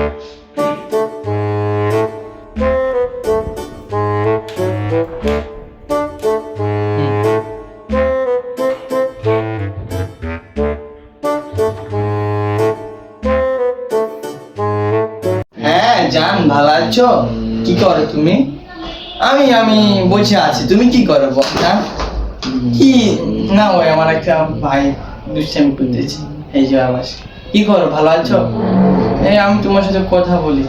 হ্যাঁ জান, ভালো আছো? কি করো তুমি? আমি বসে আছি। তুমি কি করো বল না? কি না, ওই আমার একটা ভাই দুষ্টামি করতেছে, এই যে আবাস। কি করো, ভালো আছো? এই আমি তোমার সাথে কথা বলি।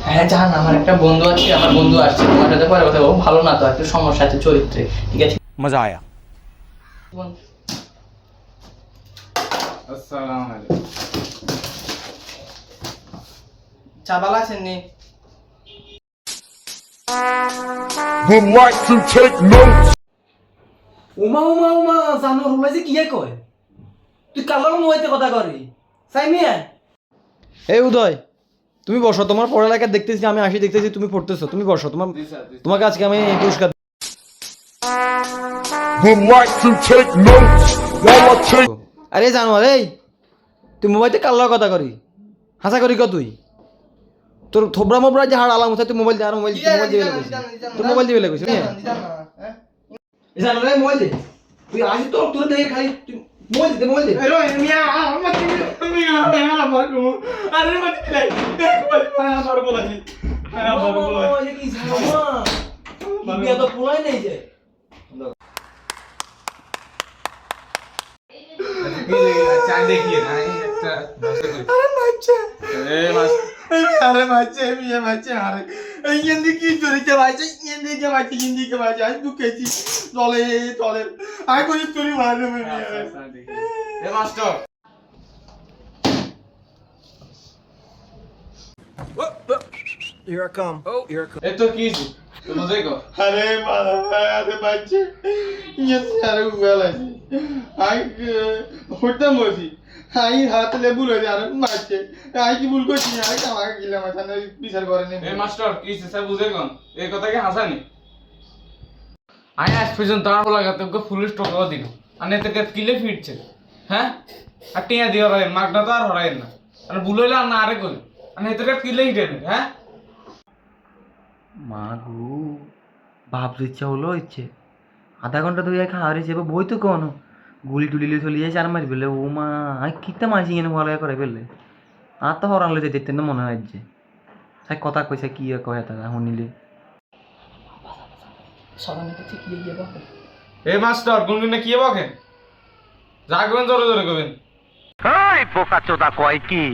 হ্যাঁ জান, আমার একটা বন্ধু আছে, আমার বন্ধু আসছে তোমার সাথে পরে কথা বলবো। ভালো না তো, একটু সমস্যা আছে চরিত্রে, ঠিক আছে? मजा आया। আসসালামু আলাইকুম। চা বালা আছেন নি? Would like to take notes. Uma জানো হলাই যে কিয়ে কয় তুই কালার মোবাইতে কথা করি সাইমিয়া। এই উদয়, তুমি বসো। তোমার পড়ালেখা দেখতেছি, আমি আসি দেখতেছি তুমি পড়তেছো। তুমি বসো, তোমাকে আজকে আমি এই পুরস্কার। Would like to take notes while I take. আরে জানো, আরে তুই মোবাইলতে কাল্লার কথা করি, হাসা করি ক তুই? তোর থোবরা মোবরা যে হাড় আলাম তুই মোবাইল দে, আর মোবাইল দিবে লাগছিস, তোর মোবাইল দিবে লাগছিস। জানো রে, মোবাইল দে। তুই আসি তোর তোর দেখে খালি তুই মোবাইল দে, মোবাইল দে। আরে মিয়া আমার মিয়া আমার গো, আরে মত লাই আমার বলানি আমার বলানি। ওই কি জানো মা বিয়া তো পোলাই নাই যে। चाय देखिए ना একটা আরে বাচ্চা, আরে বাচ্চা মিয়া বাচ্চা, আরে হিন্দি কি চুরিতে বাচ্চা, হিন্দি কে বাচ্চা আজ দুকেছি চলে চলে আই কোই চুরি মারবে মিয়া। এ master Here I come. Oh, here I come. এ তো কি তো বুঝে গো আরে মারা, আরে বাচ্চা হিন্দি আরে উবেলাছি আই হঠাৎ মসি আই হাতে লেবু লই আরে মারছে আই কি ভুল করছি? আরে কামা গিলা মাথা না বিচার করে নে। এ মাস্টার কি স্যার বুঝে গন এই কথা কি হাসানি আয় আজ পর্যন্ত আর লাগাতে গো ফুল স্টক দিন আনে থেকে কিলে ফিটছে হ্যাঁ আর টিয়া দিও রে মাগনা তো আর হরাই না আর বুলইলা না আরে কই আনে থেকে কিলে হিটেন হ্যাঁ মাগু ভাবতে ইচ্ছা হলো ইচ্ছে আধা ঘন্টা ধরে খাওয়ার হিসেবে বই তো কোনো গুলি টুলি চলে যাই চার মারি ফেলে। ও মা আমি কিতে মাসি এনে ভালো করে ফেললে আর তো হরান লইতে দেখতে না মনে হয় যে তাই কথা কইছে কি কয় তা শুনিলে সাধারণ কাছে কি গিয়ে বাবা এ মাস্টার গুনগুনে কি বকেন জাগবেন জোরে জোরে কবেন এই পোকাচোদা কয় কি?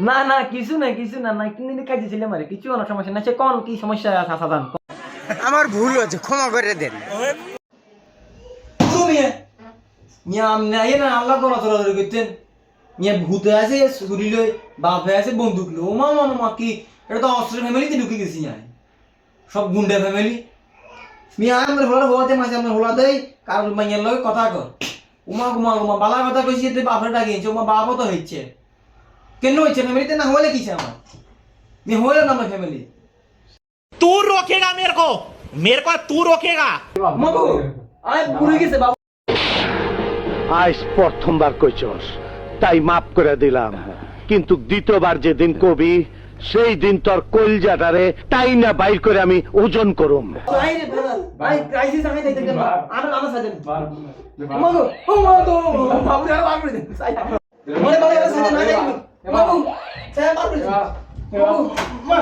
না না কিছু না না কিন্তু কাজে ছিল মারে কিছু না সমস্যা না। সে কোন কি সমস্যা আছে সাধারণ আমার ভুল হয়েছে, ক্ষমা করে দেন। মিয়া আমনে আইয়ে না আল্লাহ কোন ধরে করতেন মিয়া ভূতে আছে ছুরি লই বাপে আছে বন্দুক লো মা কি এটা তো অস্ত্র ফ্যামিলিতে ঢুকে গেছি না সব গুন্ডা ফ্যামিলি। মিয়া আমরা হলার হওয়াতে মাঝে আমরা হলাতে কার মাইয়ার লগে কথা কর উমা বালা কথা কইছি তে বাপরে ডাকিয়েছে উমা বাপও তো হইছে কেন হইছে ফ্যামিলিতে না হলে কিছে আমার মি হইল না আমার ফ্যামিলি। तू रोकेगा मेरे को तू रोकेगा। মাগো আই পুরে গেছে বাবা। আজ প্রথমবার কইছস তাই মাফ করে দিলাম, কিন্তু দ্বিতীয়বার যেদিন কবি সেই দিন তোর কলজাটারে তাই না বাইর করে আমি ওজন করুম। ভাই রে ভাই ক্রাইসিস আমি দেখতে আমার সাথে মাগো ও মাগো বাবু আর বাবু রে মনে বাবা আর সাথে না যাই মাগো স্যার বাবু মা